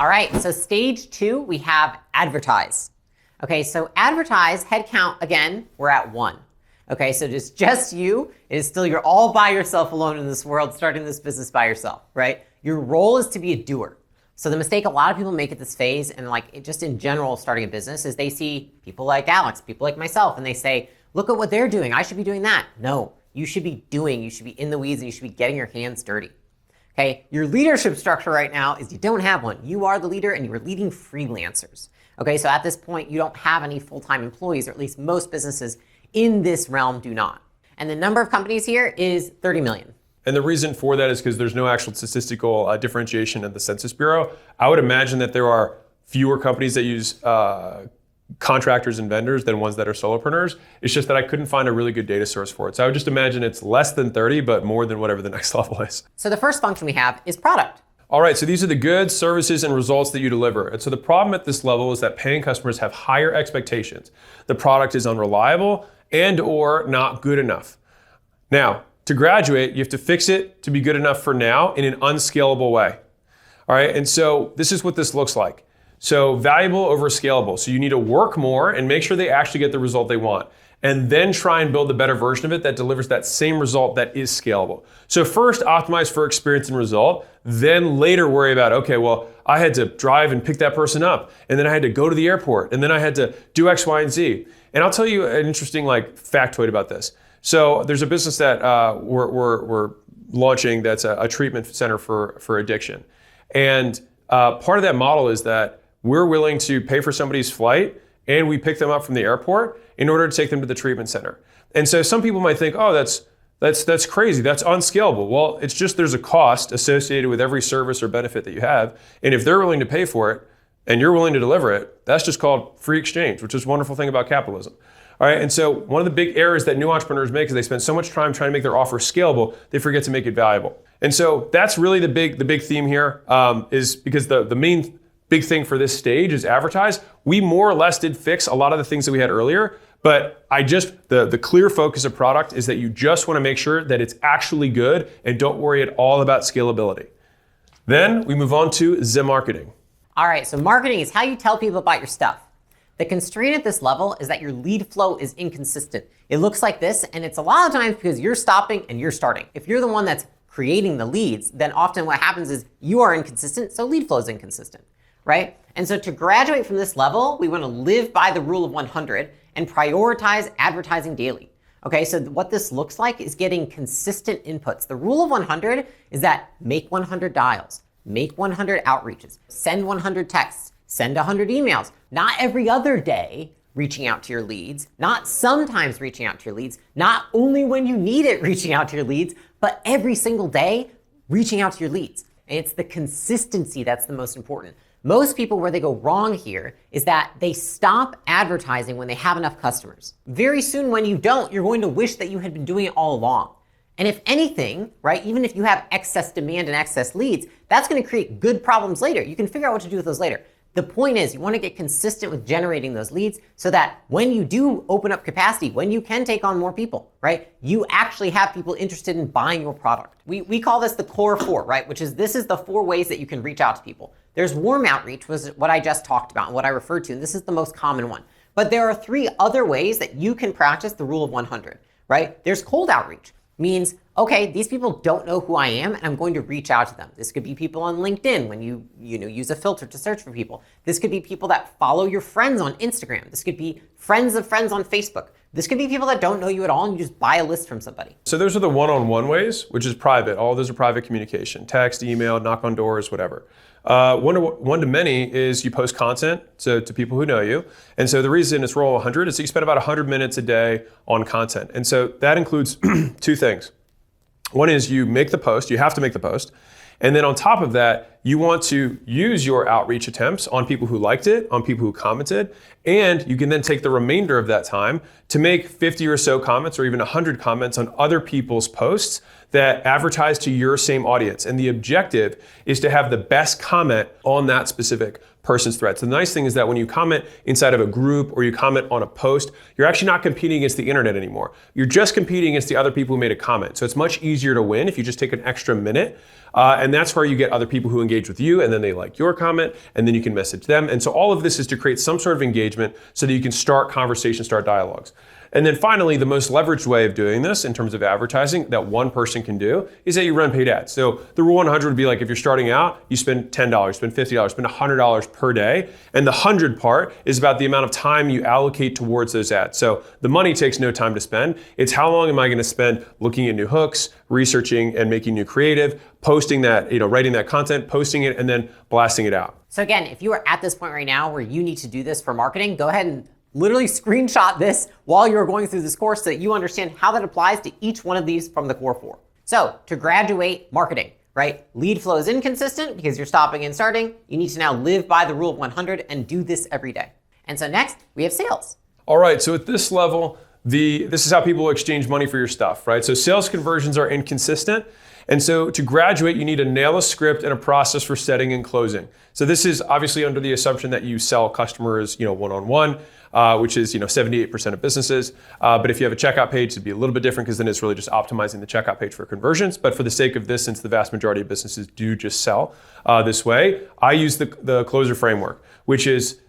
All right, so stage 2, we have advertise. Okay, so advertise, headcount, again, we're at 1. Okay, so just you, it is still, you're all by yourself alone in this world, starting this business by yourself, right? Your role is to be a doer. So the mistake a lot of people make at this phase, and just in general starting a business, is they see people like Alex, people like myself, and they say, look at what they're doing, I should be doing that. No, you should be doing, you should be in the weeds, and you should be getting your hands dirty. Okay, your leadership structure right now is you don't have one. You are the leader and you are leading freelancers. Okay, so at this point, you don't have any full-time employees, or at least most businesses in this realm do not. And the number of companies here is 30 million. And the reason for that is because there's no actual statistical differentiation in the Census Bureau. I would imagine that there are fewer companies that use contractors and vendors than ones that are solopreneurs. It's just that I couldn't find a really good data source for it. So I would just imagine it's less than 30, but more than whatever the next level is. So the first function we have is product. All right, so these are the goods, services, and results that you deliver. And so the problem at this level is that paying customers have higher expectations. The product is unreliable and or not good enough. Now, to graduate, you have to fix it to be good enough for now in an unscalable way. All right, and so this is what this looks like. So valuable over scalable. So you need to work more and make sure they actually get the result they want. And then try and build a better version of it that delivers that same result that is scalable. So first, optimize for experience and result. Then later worry about, okay, well, I had to drive and pick that person up. And then I had to go to the airport. And then I had to do X, Y, and Z. And I'll tell you an interesting factoid about this. So there's a business that we're launching that's a treatment center for addiction. And part of that model is that we're willing to pay for somebody's flight and we pick them up from the airport in order to take them to the treatment center. And so some people might think, oh, that's crazy, that's unscalable. Well, it's just there's a cost associated with every service or benefit that you have. And if they're willing to pay for it and you're willing to deliver it, that's just called free exchange, which is a wonderful thing about capitalism. All right, and so one of the big errors that new entrepreneurs make is they spend so much time trying to make their offer scalable, they forget to make it valuable. And so that's really the big theme here, is because the main big thing for this stage is advertise. We more or less did fix a lot of the things that we had earlier, but the clear focus of product is that you just want to make sure that it's actually good and don't worry at all about scalability. Then we move on to the marketing. All right, so marketing is how you tell people about your stuff. The constraint at this level is that your lead flow is inconsistent. It looks like this, and it's a lot of times because you're stopping and you're starting. If you're the one that's creating the leads, then often what happens is you are inconsistent, so lead flow is inconsistent, right? And so to graduate from this level, we want to live by the rule of 100 and prioritize advertising daily. Okay, so what this looks like is getting consistent inputs. The rule of 100 is that make 100 dials, make 100 outreaches, send 100 texts, send 100 emails, not every other day reaching out to your leads, not sometimes reaching out to your leads, not only when you need it reaching out to your leads, but every single day reaching out to your leads. And it's the consistency that's the most important. Most people, where they go wrong here is that they stop advertising when they have enough customers. Very soon when you don't, you're going to wish that you had been doing it all along. And if anything, right, even if you have excess demand and excess leads, that's going to create good problems later. You can figure out what to do with those later. The point is you want to get consistent with generating those leads so that when you do open up capacity, when you can take on more people, right, you actually have people interested in buying your product. We call this the core 4, right, which is this is the 4 ways that you can reach out to people. There's warm outreach, was what I just talked about and what I referred to, and this is the most common one. But there are 3 other ways that you can practice the rule of 100, right? There's cold outreach. Means, okay, these people don't know who I am and I'm going to reach out to them. This could be people on LinkedIn when you use a filter to search for people. This could be people that follow your friends on Instagram. This could be friends of friends on Facebook. This could be people that don't know you at all and you just buy a list from somebody. So those are the one-on-one ways, which is private. All those are private communication, text, email, knock on doors, whatever. One to many is you post content to people who know you. And so the reason it's roll 100 is you spend about 100 minutes a day on content. And so that includes 2 things. One is you make the post, you have to make the post. And then on top of that, you want to use your outreach attempts on people who liked it, on people who commented, and you can then take the remainder of that time to make 50 or so comments or even 100 comments on other people's posts that advertise to your same audience. And the objective is to have the best comment on that specific person's thread. So the nice thing is that when you comment inside of a group or you comment on a post, you're actually not competing against the internet anymore. You're just competing against the other people who made a comment. So it's much easier to win if you just take an extra minute. And that's where you get other people who engage with you, and then they like your comment, and then you can message them. And so all of this is to create some sort of engagement so that you can start conversations, start dialogues. And then finally, the most leveraged way of doing this in terms of advertising that one person can do is that you run paid ads. So the rule 100 would be like, if you're starting out, you spend $10, spend $50, spend $100 per day. And the 100 part is about the amount of time you allocate towards those ads. So the money takes no time to spend. It's how long am I going to spend looking at new hooks, researching and making new creative, posting that, writing that content, posting it, and then blasting it out. So again, if you are at this point right now where you need to do this for marketing, go ahead and literally screenshot this while you're going through this course so that you understand how that applies to each one of these from the core 4. So to graduate marketing, right? Lead flow is inconsistent because you're stopping and starting. You need to now live by the rule of 100 and do this every day. And so next, we have sales. All right, so at this level, this is how people exchange money for your stuff, right? So sales conversions are inconsistent. And so to graduate, you need to nail a script and a process for setting and closing. So this is obviously under the assumption that you sell customers, one-on-one, which is 78% of businesses. But if you have a checkout page, it'd be a little bit different because then it's really just optimizing the checkout page for conversions. But for the sake of this, since the vast majority of businesses do just sell this way, I use the closer framework, which is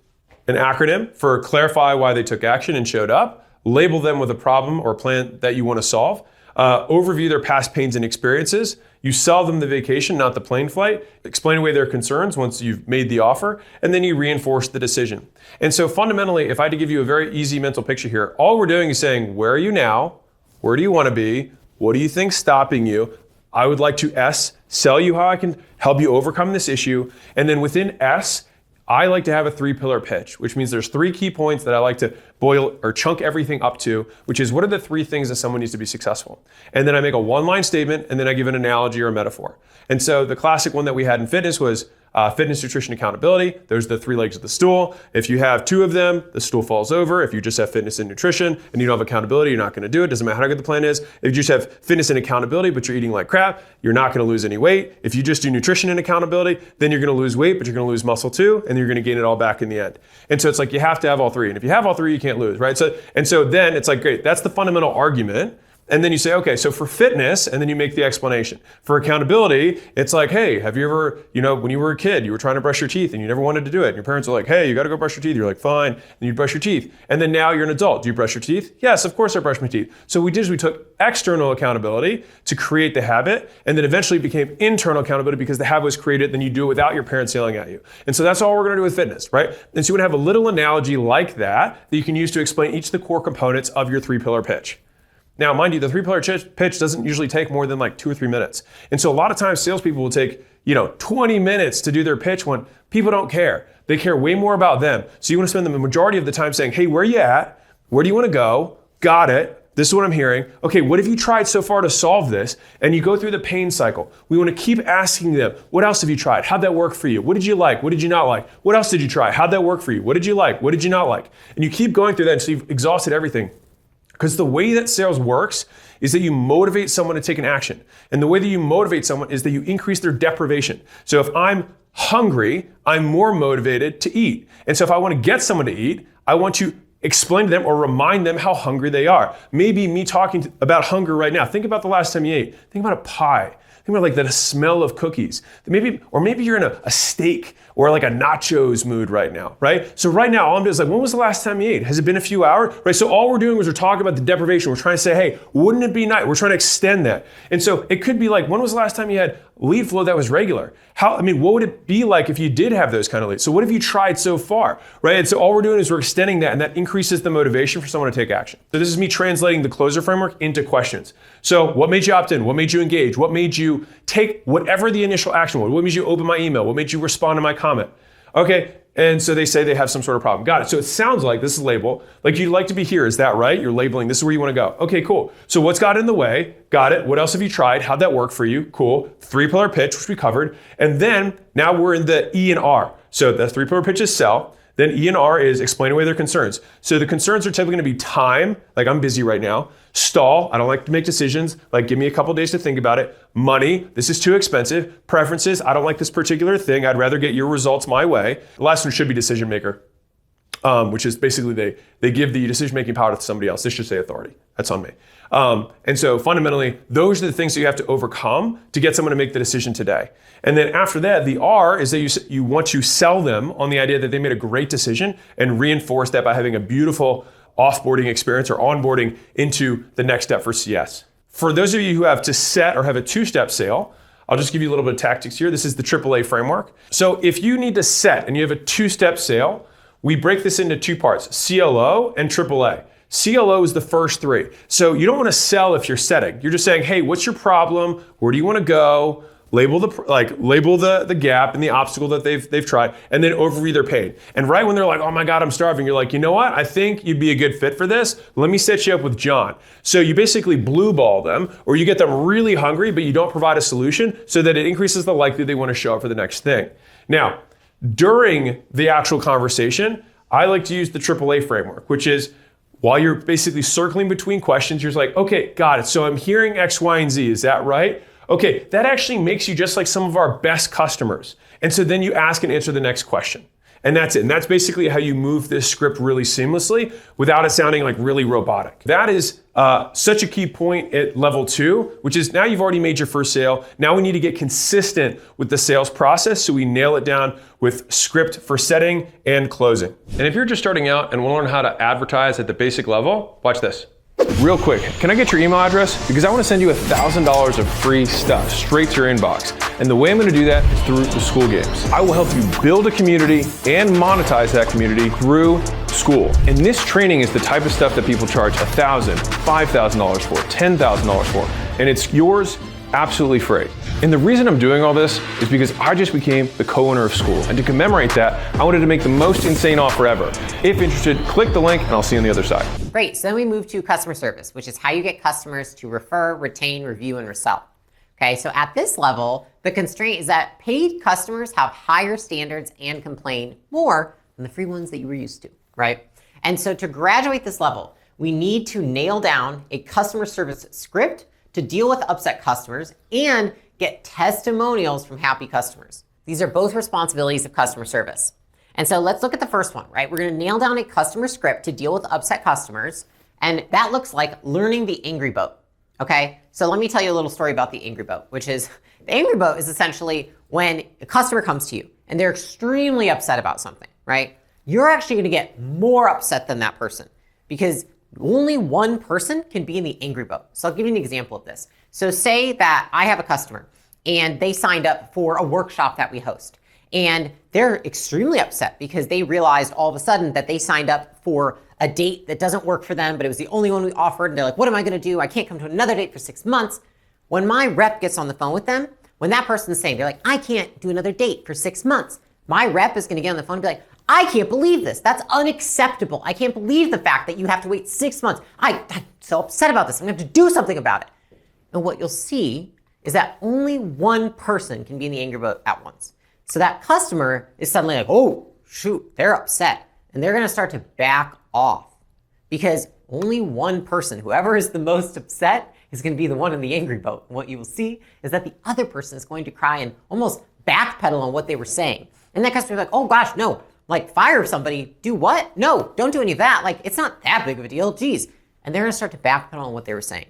an acronym for clarify why they took action and showed up, label them with a problem or plan that you want to solve, overview their past pains and experiences. You sell them the vacation, not the plane flight. Explain away their concerns once you've made the offer, and then you reinforce the decision. And so fundamentally, if I had to give you a very easy mental picture here, all we're doing is saying, where are you now? Where do you want to be? What do you think's stopping you? I would like to S, sell you how I can help you overcome this issue. And then within S, I like to have a 3-pillar pitch, which means there's 3 key points that I like to boil or chunk everything up to, which is what are the 3 things that someone needs to be successful? And then I make a 1-line statement, and then I give an analogy or a metaphor. And so the classic one that we had in fitness was fitness, nutrition, accountability. Those are the 3 legs of the stool. If you have 2 of them, the stool falls over. If you just have fitness and nutrition and you don't have accountability, you're not going to do it. Doesn't matter how good the plan is. If you just have fitness and accountability, but you're eating like crap, you're not going to lose any weight. If you just do nutrition and accountability, then you're going to lose weight, but you're going to lose muscle too, and then you're going to gain it all back in the end. And so it's like you have to have all 3. And if you have all 3, you can't lose, right? So then it's like, great, that's the fundamental argument. And then you say, okay, so for fitness, and then you make the explanation. For accountability, it's like, hey, have you ever, when you were a kid, you were trying to brush your teeth and you never wanted to do it. And your parents are like, hey, you got to go brush your teeth. You're like, fine. And you brush your teeth. And then now you're an adult. Do you brush your teeth? Yes, of course I brush my teeth. So what we did is we took external accountability to create the habit, and then eventually it became internal accountability because the habit was created, then you do it without your parents yelling at you. And so that's all we're going to do with fitness, right? And so you want to have a little analogy like that you can use to explain each of the core components of your 3-pillar pitch. Now, mind you, the 3-pillar pitch doesn't usually take more than like 2 or 3 minutes. And so a lot of times salespeople will take, 20 minutes to do their pitch when people don't care. They care way more about them. So you want to spend the majority of the time saying, hey, where are you at? Where do you want to go? Got it. This is what I'm hearing. Okay, what have you tried so far to solve this? And you go through the pain cycle. We want to keep asking them, what else have you tried? How'd that work for you? What did you like? What did you not like? What else did you try? How'd that work for you? What did you like? What did you not like? And you keep going through that until you've exhausted everything. Because the way that sales works is that you motivate someone to take an action. And the way that you motivate someone is that you increase their deprivation. So if I'm hungry, I'm more motivated to eat. And so if I want to get someone to eat, I want to explain to them or remind them how hungry they are. Maybe me talking about hunger right now. Think about the last time you ate. Think about a pie. Think about like the smell of cookies. Maybe you're in a steak or like a nachos mood right now, right? So right now, all I'm doing is like, when was the last time you ate? Has it been a few hours? Right, so all we're doing is we're talking about the deprivation. We're trying to say, hey, wouldn't it be nice? We're trying to extend that. And so it could be like, when was the last time you had lead flow that was regular? What would it be like if you did have those kind of leads? So what have you tried so far, right? And so all we're doing is we're extending that, and that increases the motivation for someone to take action. So this is me translating the closer framework into questions. So what made you opt in? What made you engage? What made you take whatever the initial action was? What made you open my email? What made you respond to my comment? Okay, and so they say they have some sort of problem. Got it. So it sounds like, this is label, like you'd like to be here. Is that right? You're labeling, this is where you want to go. Okay, cool. So what's got in the way? Got it. What else have you tried? How'd that work for you? Cool. 3-pillar pitch, which we covered. And then now we're in the E and R. So the 3-pillar pitch is sell. Then E and R is explain away their concerns. So the concerns are typically going to be time, like I'm busy right now. Stall, I don't like to make decisions, like give me a couple days to think about it. Money, this is too expensive. Preferences, I don't like this particular thing. I'd rather get your results my way. The last one should be decision maker, which is basically they give the decision-making power to somebody else. This should say authority. That's on me. And so fundamentally, those are the things that you have to overcome to get someone to make the decision today. And then after that, the R is that you want to sell them on the idea that they made a great decision and reinforce that by having a beautiful offboarding experience or onboarding into the next step for CS. For those of you who have to set or have a two-step sale, I'll just give you a little bit of tactics here. This is the AAA framework. So if you need to set and you have a two-step sale, we break this into two parts, CLO and AAA. CLO is the first three. So you don't want to sell if you're setting. You're just saying, hey, what's your problem? Where do you want to go? Label the gap and the obstacle that they've tried, and then overview their pain. And right when they're like, oh my God, I'm starving, you're like, you know what? I think you'd be a good fit for this. Let me set you up with John. So you basically blue ball them, or you get them really hungry, but you don't provide a solution so that it increases the likelihood they want to show up for the next thing. Now, during the actual conversation, I like to use the AAA framework, which is while you're basically circling between questions, you're just like, okay, got it. So I'm hearing X, Y, and Z. Is that right? Okay, that actually makes you just like some of our best customers. And so then you ask and answer the next question. And that's it. And that's basically how you move this script really seamlessly without it sounding like really robotic. That is such a key point at level 2, which is now you've already made your first sale. Now we need to get consistent with the sales process so we nail it down with script for setting and closing. And if you're just starting out and want to learn how to advertise at the basic level, watch this. Real quick, can I get your email address? Because I want to send you $1,000 of free stuff straight to your inbox. And the way I'm going to do that is through the school games. I will help you build a community and monetize that community through school. And this training is the type of stuff that people charge $1,000, $5,000 for, $10,000 for. And it's yours absolutely free. And the reason I'm doing all this is because I just became the co-owner of school. And to commemorate that, I wanted to make the most insane offer ever. If interested, click the link and I'll see you on the other side. Great, so then we move to customer service, which is how you get customers to refer, retain, review, and resell. Okay, so at this level, the constraint is that paid customers have higher standards and complain more than the free ones that you were used to, right? And so to graduate this level, we need to nail down a customer service script to deal with upset customers and get testimonials from happy customers. These are both responsibilities of customer service. And so let's look at the first one, right? We're gonna nail down a customer script to deal with upset customers, and that looks like learning the angry boat, okay? So let me tell you a little story about the angry boat, which is, the angry boat is essentially when a customer comes to you and they're extremely upset about something, right? You're actually gonna get more upset than that person because only one person can be in the angry boat. So I'll give you an example of this. So say that I have a customer and they signed up for a workshop that we host. And they're extremely upset because they realized all of a sudden that they signed up for a date that doesn't work for them, but it was the only one we offered. And they're like, what am I gonna do? I can't come to another date for 6 months. When my rep gets on the phone with them, when that person's saying, they're like, I can't do another date for 6 months. My rep is gonna get on the phone and be like, I can't believe this. That's unacceptable. I can't believe the fact that you have to wait 6 months. I'm so upset about this. I'm gonna have to do something about it. And what you'll see is that only one person can be in the angry boat at once. So that customer is suddenly like, oh, shoot, they're upset. And they're gonna start to back off because only one person, whoever is the most upset, is gonna be the one in the angry boat. And what you will see is that the other person is going to cry and almost backpedal on what they were saying. And that customer's like, oh gosh, no, like fire somebody, do what? No, don't do any of that. Like, it's not that big of a deal, geez. And they're gonna start to backpedal on what they were saying.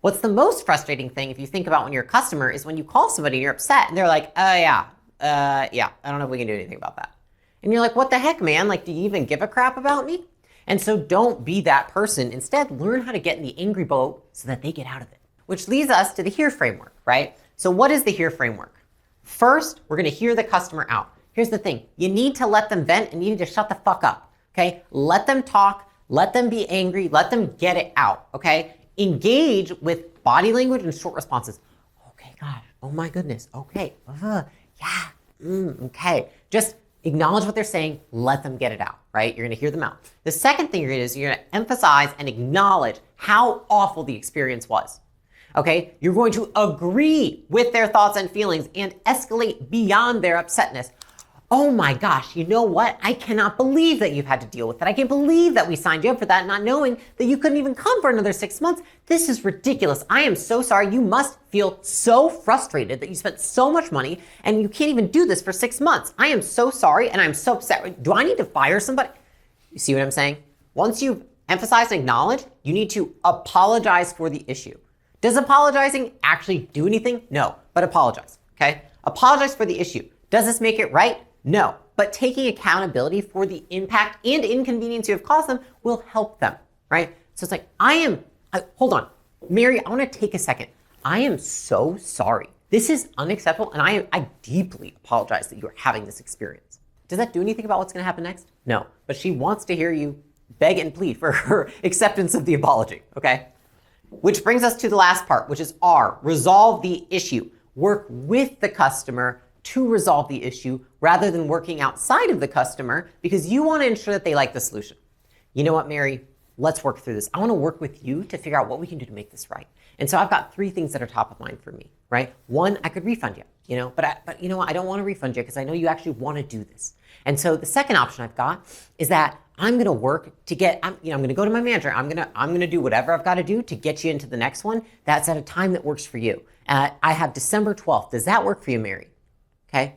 What's the most frustrating thing, if you think about when you're a customer, is when you call somebody and you're upset and they're like, yeah, I don't know if we can do anything about that. And you're like, what the heck, man? Like, do you even give a crap about me? And so don't be that person. Instead, learn how to get in the angry boat so that they get out of it. Which leads us to the HEAR framework, right? So what is the HEAR framework? First, we're gonna hear the customer out. Here's the thing, you need to let them vent and you need to shut the fuck up, okay? Let them talk, let them be angry, let them get it out, okay? Engage with body language and short responses. Okay, gosh, oh my goodness, okay, yeah, okay. Just acknowledge what they're saying, let them get it out, right? You're gonna hear them out. The second thing you're gonna do is you're gonna emphasize and acknowledge how awful the experience was, okay? You're going to agree with their thoughts and feelings and escalate beyond their upsetness. oh my gosh, you know what? I cannot believe that you've had to deal with that. I can't believe that we signed you up for that, not knowing that you couldn't even come for another 6 months. This is ridiculous. I am so sorry. You must feel so frustrated that you spent so much money and you can't even do this for 6 months. I am so sorry and I'm so upset. Do I need to fire somebody? You see what I'm saying? Once you've emphasized and acknowledged, you need to apologize for the issue. Does apologizing actually do anything? No, but apologize, okay? Apologize for the issue. Does this make it right? No, but taking accountability for the impact and inconvenience you have caused them will help them, right? So it's like, hold on, Mary, I wanna take a second. I am so sorry. This is unacceptable, and I deeply apologize that you're having this experience. Does that do anything about what's gonna happen next? No, but she wants to hear you beg and plead for her acceptance of the apology, okay? Which brings us to the last part, which is R, resolve the issue. Work with the customer to resolve the issue rather than working outside of the customer because you want to ensure that they like the solution. You know what, Mary? Let's work through this. I want to work with you to figure out what we can do to make this right. And so I've got 3 things that are top of mind for me, right? 1, I could refund you, but you know what? I don't want to refund you because I know you actually want to do this. And so the second option I've got is that I'm going to work to get, I'm going to go to my manager. I'm going to do whatever I've got to do to get you into the next one. That's at a time that works for you. I have December 12th. Does that work for you, Mary? Okay.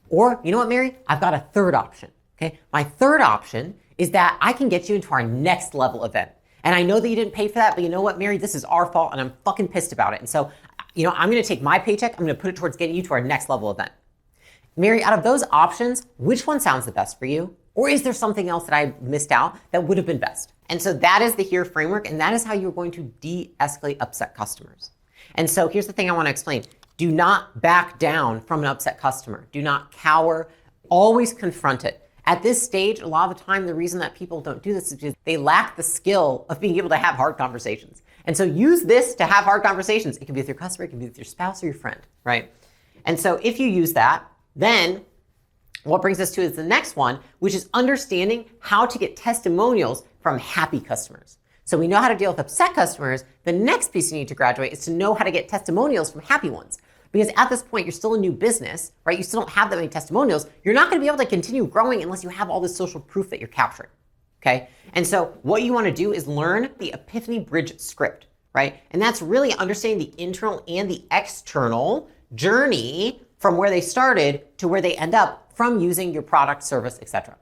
Or you know what, Mary? I've got a third option. Okay. My third option is that I can get you into our next level event. And I know that you didn't pay for that, but you know what, Mary? This is our fault and I'm fucking pissed about it. And so, I'm going to take my paycheck. I'm going to put it towards getting you to our next level event. Mary, out of those options, which one sounds the best for you? Or is there something else that I missed out that would have been best? And so that is the HERE framework, and that is how you're going to de-escalate upset customers. And so here's the thing I want to explain. Do not back down from an upset customer. Do not cower. Always confront it. At this stage, a lot of the time, the reason that people don't do this is because they lack the skill of being able to have hard conversations. And so use this to have hard conversations. It can be with your customer, it can be with your spouse or your friend, right? And so if you use that, then what brings us to is the next one, which is understanding how to get testimonials from happy customers. So we know how to deal with upset customers. The next piece you need to graduate is to know how to get testimonials from happy ones. Because at this point, you're still a new business, right? You still don't have that many testimonials. You're not going to be able to continue growing unless you have all this social proof that you're capturing, okay? And so what you want to do is learn the Epiphany Bridge script, right? And that's really understanding the internal and the external journey from where they started to where they end up from using your product, service, etc.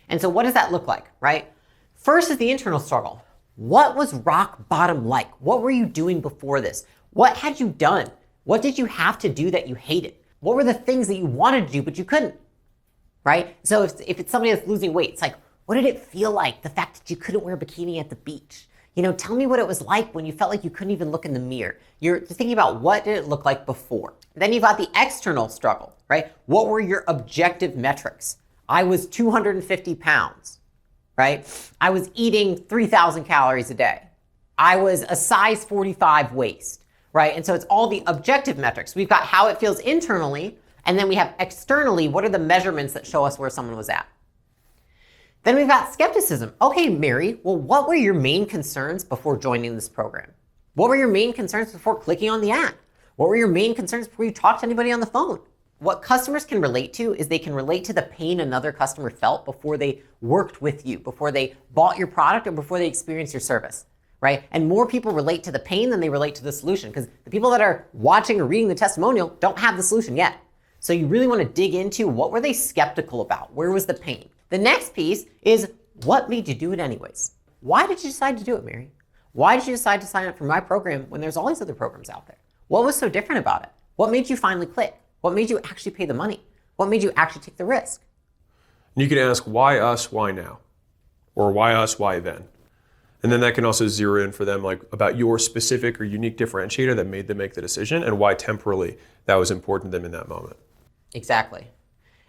And so what does that look like, right? First is the internal struggle. What was rock bottom like? What were you doing before this? What had you done? What did you have to do that you hated? What were the things that you wanted to do but you couldn't, right? So if it's somebody that's losing weight, it's like, what did it feel like? The fact that you couldn't wear a bikini at the beach. Tell me what it was like when you felt like you couldn't even look in the mirror. You're thinking about what did it look like before. Then you've got the external struggle, right? What were your objective metrics? I was 250 pounds, right? I was eating 3,000 calories a day. I was a size 45 waist, right? And so it's all the objective metrics. We've got how it feels internally, and then we have externally, what are the measurements that show us where someone was at? Then we've got skepticism. Okay, Mary, well, what were your main concerns before joining this program? What were your main concerns before clicking on the ad? What were your main concerns before you talked to anybody on the phone? What customers can relate to is they can relate to the pain another customer felt before they worked with you, before they bought your product, or before they experienced your service, right? And more people relate to the pain than they relate to the solution, because the people that are watching or reading the testimonial don't have the solution yet. So you really want to dig into what were they skeptical about? Where was the pain? The next piece is what made you do it anyways? Why did you decide to do it, Mary? Why did you decide to sign up for my program when there's all these other programs out there? What was so different about it? What made you finally click? What made you actually pay the money? What made you actually take the risk? You can ask, why us, why now? Or why us, why then? And then that can also zero in for them like about your specific or unique differentiator that made them make the decision and why temporally that was important to them in that moment. Exactly.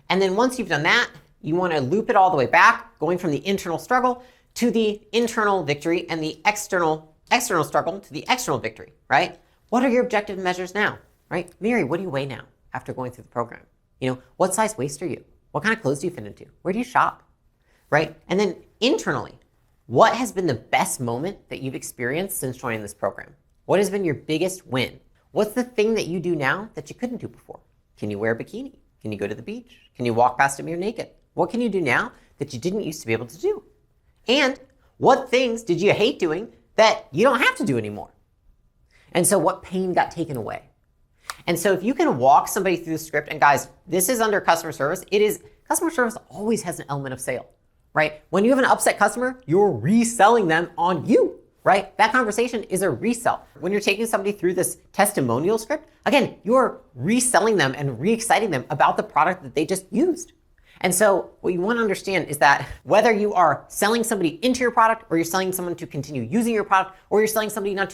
And then once you've done that, you want to loop it all the way back, going from the internal struggle to the internal victory and the external struggle to the external victory, right? What are your objective measures now, right? Mary, what do you weigh now after going through the program? What size waist are you? What kind of clothes do you fit into? Where do you shop, right? And then internally, what has been the best moment that you've experienced since joining this program? What has been your biggest win? What's the thing that you do now that you couldn't do before? Can you wear a bikini? Can you go to the beach? Can you walk past a mirror naked? What can you do now that you didn't used to be able to do? And what things did you hate doing that you don't have to do anymore? And so what pain got taken away? And so if you can walk somebody through the script, and guys, this is under customer service, customer service always has an element of sale, right? When you have an upset customer, you're reselling them on you, right? That conversation is a resell. When you're taking somebody through this testimonial script, again, you're reselling them and re-exciting them about the product that they just used. And so what you want to understand is that whether you are selling somebody into your product, or you're selling someone to continue using your product, or you're selling somebody not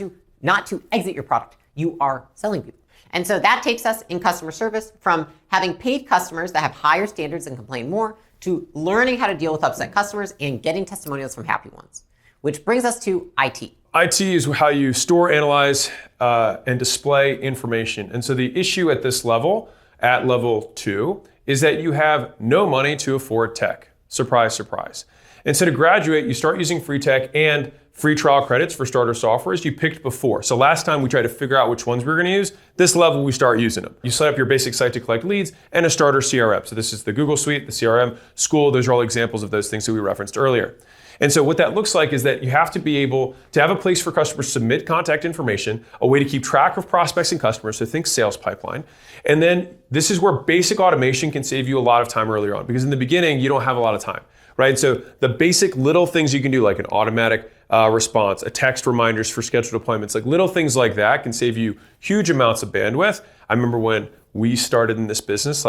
to exit your product, you are selling people. And so that takes us in customer service from having paid customers that have higher standards and complain more, to learning how to deal with upset customers and getting testimonials from happy ones. Which brings us to IT. IT is how you store, analyze, and display information. And so the issue at this level, at level 2, is that you have no money to afford tech. Surprise, surprise. And so to graduate, you start using free tech and free trial credits for starter softwares you picked before. So last time we tried to figure out which ones we were going to use. This level, we start using them. You set up your basic site to collect leads and a starter CRM. So this is the Google Suite, the CRM, School. Those are all examples of those things that we referenced earlier. And so what that looks like is that you have to be able to have a place for customers to submit contact information, a way to keep track of prospects and customers, so think sales pipeline. And then this is where basic automation can save you a lot of time earlier on, because in the beginning, you don't have a lot of time, right? So the basic little things you can do, like an automatic response, a text reminders for scheduled appointments, like little things like that can save you huge amounts of bandwidth. I remember when we started in this business,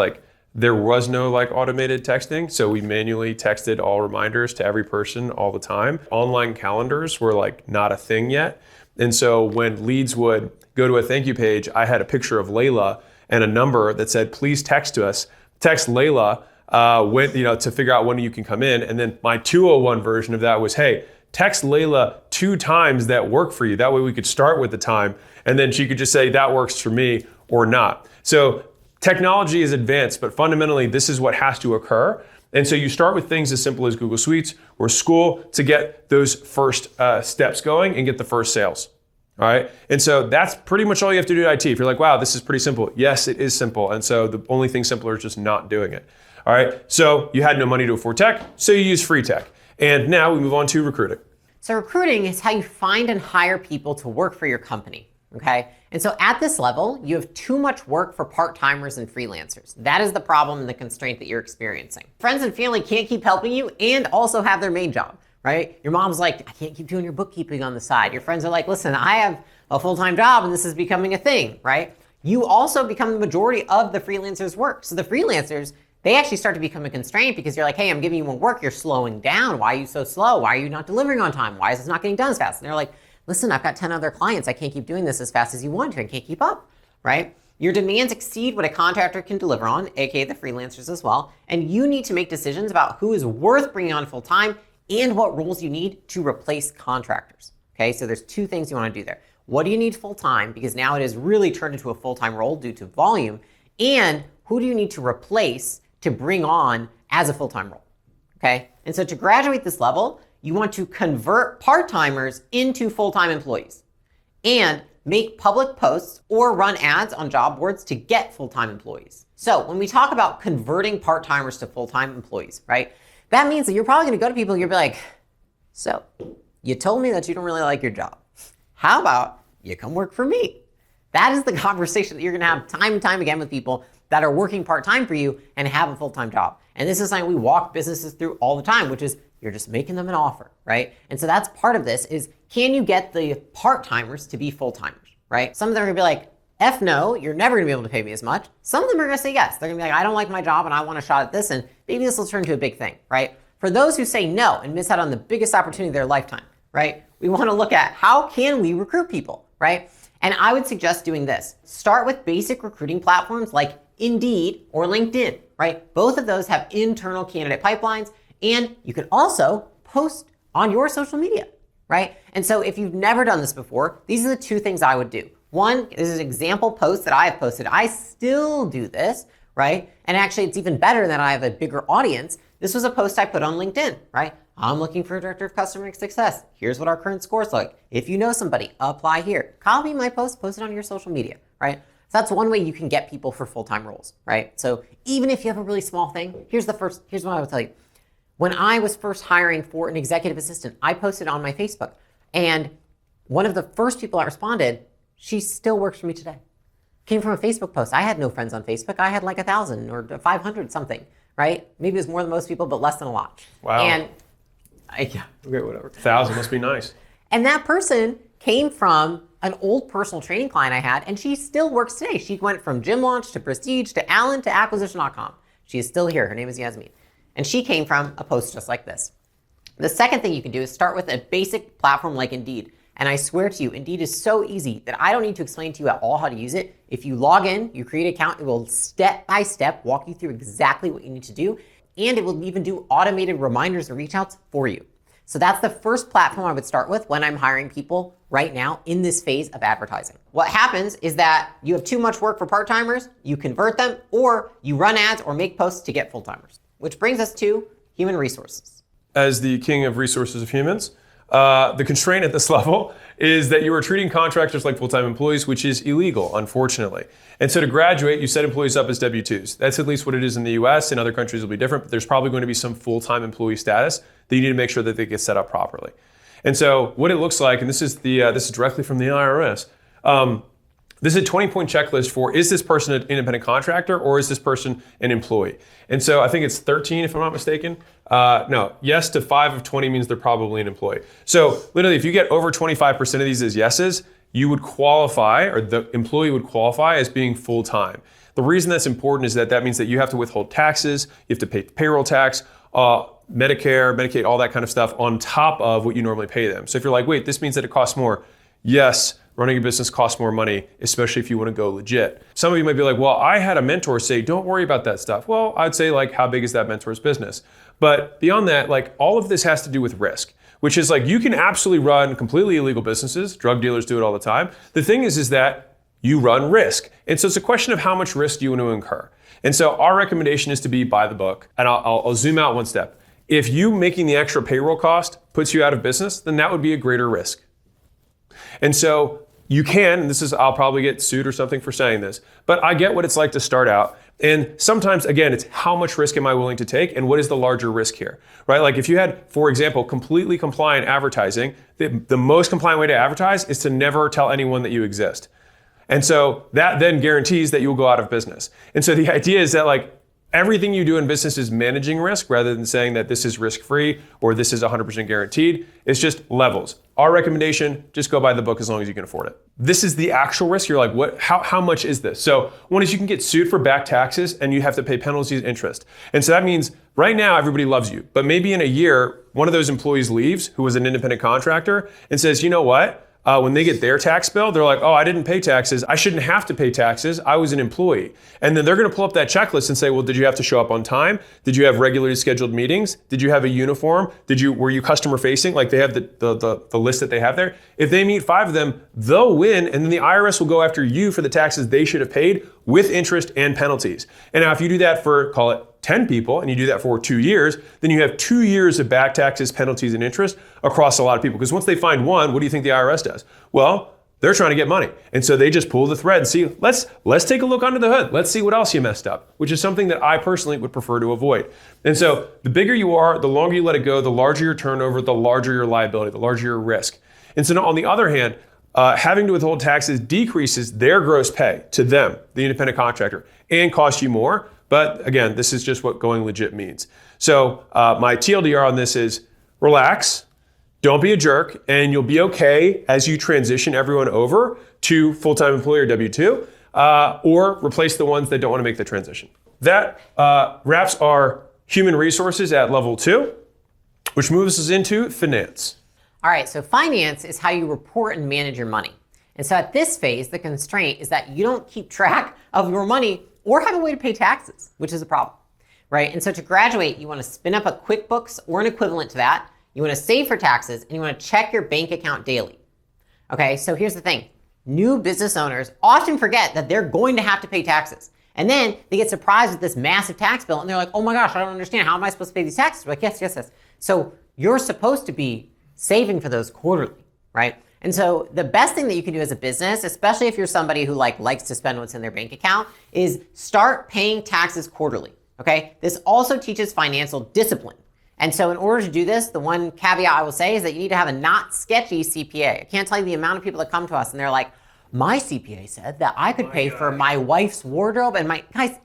there was no automated texting, so we manually texted all reminders to every person all the time. Online calendars were not a thing yet. And so when leads would go to a thank you page, I had a picture of Layla and a number that said, please text to us. Text Layla to figure out when you can come in. And then my 201 version of that was, hey, text Layla 2 times that work for you. That way we could start with the time, and then she could just say, that works for me or not. So technology is advanced, but fundamentally, this is what has to occur. And so you start with things as simple as Google Suites or School to get those first steps going and get the first sales. All right. And so that's pretty much all you have to do at IT. If you're like, wow, this is pretty simple. Yes, it is simple. And so the only thing simpler is just not doing it. All right. So you had no money to afford tech, so you use free tech. And now we move on to recruiting. So recruiting is how you find and hire people to work for your company. Okay. And so at this level, you have too much work for part-timers and freelancers. That is the problem and the constraint that you're experiencing. Friends and family can't keep helping you and also have their main job, right? Your mom's like, I can't keep doing your bookkeeping on the side. Your friends are like, listen, I have a full-time job and this is becoming a thing, right? You also become the majority of the freelancers' work. So the freelancers, they actually start to become a constraint because you're like, hey, I'm giving you more work. You're slowing down. Why are you so slow? Why are you not delivering on time? Why is this not getting done as fast? And they're like, listen, I've got 10 other clients. I can't keep doing this as fast as you want to. I can't keep up, right? Your demands exceed what a contractor can deliver on, aka the freelancers as well. And you need to make decisions about who is worth bringing on full time and what roles you need to replace contractors. Okay, so there's 2 things you want to do there. What do you need full time? Because now it has really turned into a full-time role due to volume. And who do you need to replace to bring on as a full-time role? Okay, and so to graduate this level, you want to convert part-timers into full-time employees and make public posts or run ads on job boards to get full-time employees. So when we talk about converting part-timers to full-time employees, right, that means that you're probably going to go to people and you'll be like, so you told me that you don't really like your job. How about you come work for me? That is the conversation that you're going to have time and time again with people that are working part-time for you and have a full-time job. And this is something we walk businesses through all the time, which is you're just making them an offer, right? And so that's part of this is, can you get the part-timers to be full-timers, right? Some of them are gonna be like, F no, you're never gonna be able to pay me as much. Some of them are gonna say yes. They're gonna be like, I don't like my job and I want a shot at this, and maybe this will turn into a big thing, right? For those who say no and miss out on the biggest opportunity of their lifetime, right? We wanna look at how can we recruit people, right? And I would suggest doing this. Start with basic recruiting platforms like Indeed or LinkedIn, right? Both of those have internal candidate pipelines, and you can also post on your social media, right? And so if you've never done this before, these are the 2 things I would do. One, this is an example post that I have posted. I still do this, right? And actually it's even better that I have a bigger audience. This was a post I put on LinkedIn, right? I'm looking for a director of customer success. Here's what our current scores like. If you know somebody, apply here. Copy my post, post it on your social media, right? So that's one way you can get people for full-time roles, right? So even if you have a really small thing, here's what I would tell you. When I was first hiring for an executive assistant, I posted on my Facebook, and one of the first people that responded, she still works for me today. Came from a Facebook post. I had no friends on Facebook. I had like 1,000 or 500 something, right? Maybe it was more than most people, but less than a lot. Wow. And okay, whatever. 1,000 must be nice. And that person came from an old personal training client I had, and she still works today. She went from Gym Launch to Prestige to Allen to Acquisition.com. She is still here. Her name is Yasmin. And she came from a post just like this. The second thing you can do is start with a basic platform like Indeed. And I swear to you, Indeed is so easy that I don't need to explain to you at all how to use it. If you log in, you create an account, it will step by step walk you through exactly what you need to do. And it will even do automated reminders and reach outs for you. So that's the first platform I would start with when I'm hiring people right now in this phase of advertising. What happens is that you have too much work for part-timers, you convert them, or you run ads or make posts to get full-timers. Which brings us to human resources. As the king of resources of humans, the constraint at this level is that you are treating contractors like full-time employees, which is illegal, unfortunately. And so to graduate, you set employees up as W-2s. That's at least what it is in the US. In other countries, it'll be different, but there's probably going to be some full-time employee status that you need to make sure that they get set up properly. And so what it looks like, and this is directly from the IRS, this is a 20-point checklist for, is this person an independent contractor or is this person an employee? And so I think it's 13 if I'm not mistaken. No, yes to 5 of 20 means they're probably an employee. So literally if you get over 25% of these as yeses, you would qualify, or the employee would qualify as being full-time. The reason that's important is that means that you have to withhold taxes, you have to pay payroll tax, Medicare, Medicaid, all that kind of stuff on top of what you normally pay them. So if you're like, wait, this means that it costs more. Yes, running a business costs more money, especially if you want to go legit. Some of you might be like, well, I had a mentor say, don't worry about that stuff. Well, I'd say like, how big is that mentor's business? But beyond that, like all of this has to do with risk, which is like, you can absolutely run completely illegal businesses. Drug dealers do it all the time. The thing is that you run risk. And so it's a question of how much risk do you want to incur? And so our recommendation is to be by the book. And I'll zoom out one step. If you making the extra payroll cost puts you out of business, then that would be a greater risk. And so you can, and this is, I'll probably get sued or something for saying this, but I get what it's like to start out. And sometimes, again, it's how much risk am I willing to take and what is the larger risk here, right? Like if you had, for example, completely compliant advertising, the most compliant way to advertise is to never tell anyone that you exist. And so that then guarantees that you'll go out of business. And so the idea is that like everything you do in business is managing risk rather than saying that this is risk-free or this is 100% guaranteed. It's just levels. Our recommendation, just go by the book as long as you can afford it. This is the actual risk. You're like, what? How much is this? So one is you can get sued for back taxes and you have to pay penalties and interest. And so that means right now everybody loves you, but maybe in a year, one of those employees leaves who was an independent contractor and says, you know what? When they get their tax bill, they're like, oh, I didn't pay taxes. I shouldn't have to pay taxes. I was an employee. And then they're going to pull up that checklist and say, well, did you have to show up on time? Did you have regularly scheduled meetings? Did you have a uniform? Were you customer facing? Like they have the list that they have there. If they meet 5 of them, they'll win. And then the IRS will go after you for the taxes they should have paid with interest and penalties. And now if you do that for, call it 10 people, and you do that for 2 years, then you have 2 years of back taxes, penalties, and interest across a lot of people. Because once they find one, what do you think the IRS does? Well, they're trying to get money. And so they just pull the thread and see, let's take a look under the hood. Let's see what else you messed up, which is something that I personally would prefer to avoid. And so the bigger you are, the longer you let it go, the larger your turnover, the larger your liability, the larger your risk. And so now on the other hand, having to withhold taxes decreases their gross pay to them, the independent contractor, and costs you more. But again, this is just what going legit means. So my TLDR on this is relax, don't be a jerk, and you'll be okay as you transition everyone over to full-time employee or W-2, or replace the ones that don't want to make the transition. That wraps our human resources at level 2, which moves us into finance. All right, so finance is how you report and manage your money. And so at this phase, the constraint is that you don't keep track of your money or have a way to pay taxes, which is a problem, right? And so to graduate, you want to spin up a QuickBooks or an equivalent to that. You want to save for taxes and you want to check your bank account daily. Okay, so here's the thing. New business owners often forget that they're going to have to pay taxes. And then they get surprised with this massive tax bill and they're like, oh my gosh, I don't understand. How am I supposed to pay these taxes? We're like, yes. So you're supposed to be saving for those quarterly, right? And so the best thing that you can do as a business, especially if you're somebody who likes to spend what's in their bank account, is start paying taxes quarterly, okay? This also teaches financial discipline. And so in order to do this, the one caveat I will say is that you need to have a not sketchy CPA. I can't tell you the amount of people that come to us and they're like, my CPA said that I could pay for my wife's wardrobe and my, guys,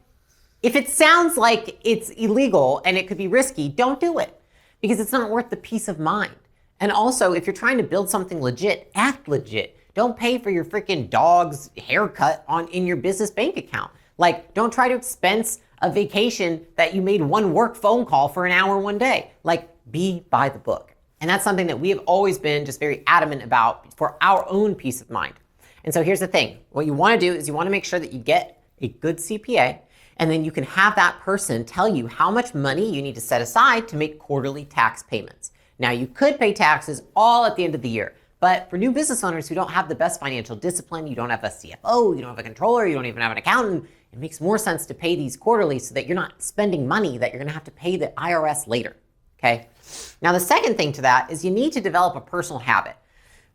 if it sounds like it's illegal and it could be risky, don't do it because it's not worth the peace of mind. And also, if you're trying to build something legit, act legit. Don't pay for your freaking dog's haircut in your business bank account. Like, don't try to expense a vacation that you made one work phone call for an hour one day. Like, be by the book. And that's something that we have always been just very adamant about for our own peace of mind. And so here's the thing. What you want to do is you want to make sure that you get a good CPA, and then you can have that person tell you how much money you need to set aside to make quarterly tax payments. Now, you could pay taxes all at the end of the year, but for new business owners who don't have the best financial discipline, you don't have a CFO, you don't have a controller, you don't even have an accountant, it makes more sense to pay these quarterly so that you're not spending money that you're going to have to pay the IRS later, okay? Now, the second thing to that is you need to develop a personal habit.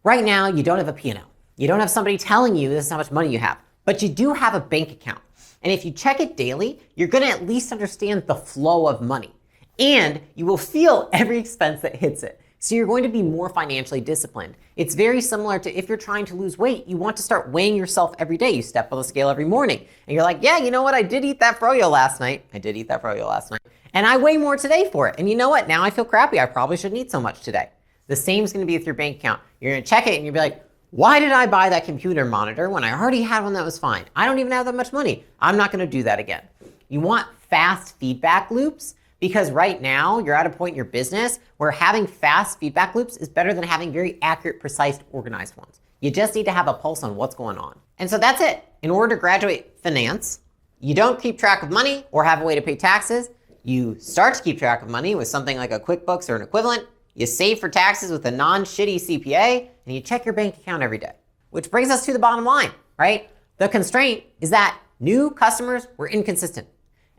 Right now, you don't have a P&L. You don't have somebody telling you this is how much money you have, but you do have a bank account. And if you check it daily, you're going to at least understand the flow of money. And you will feel every expense that hits it. So you're going to be more financially disciplined. It's very similar to if you're trying to lose weight, you want to start weighing yourself every day. You step on the scale every morning and you're like, yeah, you know what? I did eat that froyo last night. And I weigh more today for it. And you know what? Now I feel crappy. I probably shouldn't eat so much today. The same is going to be with your bank account. You're going to check it and you'll be like, why did I buy that computer monitor when I already had one that was fine? I don't even have that much money. I'm not going to do that again. You want fast feedback loops. Because right now, you're at a point in your business where having fast feedback loops is better than having very accurate, precise, organized ones. You just need to have a pulse on what's going on. And so that's it. In order to graduate finance, you don't keep track of money or have a way to pay taxes. You start to keep track of money with something like a QuickBooks or an equivalent. You save for taxes with a non-shitty CPA, and you check your bank account every day. Which brings us to the bottom line, right? The constraint is that new customers were inconsistent.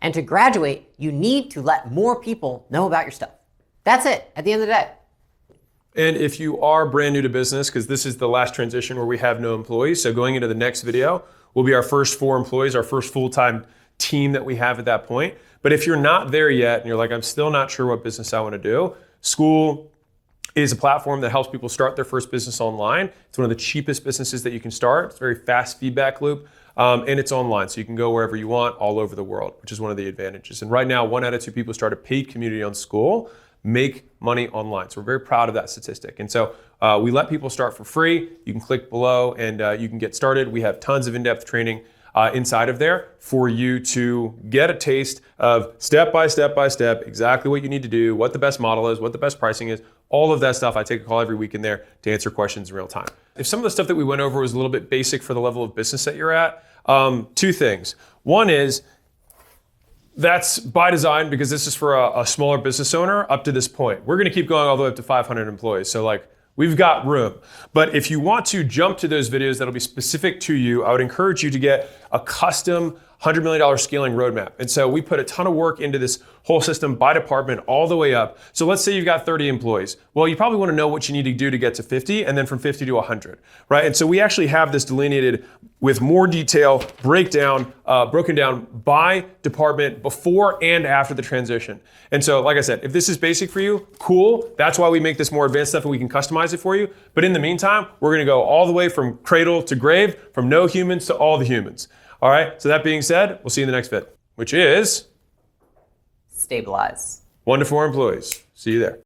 And to graduate, you need to let more people know about your stuff. That's it at the end of the day. And if you are brand new to business, because this is the last transition where we have no employees, so going into the next video will be our first 4 employees, our first full-time team that we have at that point. But if you're not there yet and you're like, I'm still not sure what business I want to do, School is a platform that helps people start their first business online. It's one of the cheapest businesses that you can start. It's a very fast feedback loop. And it's online, so you can go wherever you want all over the world, which is one of the advantages. And right now, 1 out of 2 people who start a paid community on School make money online. So we're very proud of that statistic. And so we let people start for free. You can click below and you can get started. We have tons of in-depth training inside of there for you to get a taste of step by step exactly what you need to do, what the best model is, what the best pricing is, all of that stuff. I take a call every week in there to answer questions in real time. If some of the stuff that we went over was a little bit basic for the level of business that you're at, 2 things. One is that's by design because this is for a smaller business owner up to this point. We're going to keep going all the way up to 500 employees. So we've got room. But if you want to jump to those videos that'll be specific to you, I would encourage you to get a custom $100 million scaling roadmap. And so we put a ton of work into this whole system by department all the way up. So let's say you've got 30 employees. Well, you probably want to know what you need to do to get to 50 and then from 50 to 100, right? And so we actually have this delineated with more detail, broken down by department before and after the transition. And so, like I said, if this is basic for you, cool. That's why we make this more advanced stuff and we can customize it for you. But in the meantime, we're going to go all the way from cradle to grave, from no humans to all the humans. All right, so that being said, we'll see you in the next vid, which is stabilize. 1 to 4 employees. See you there.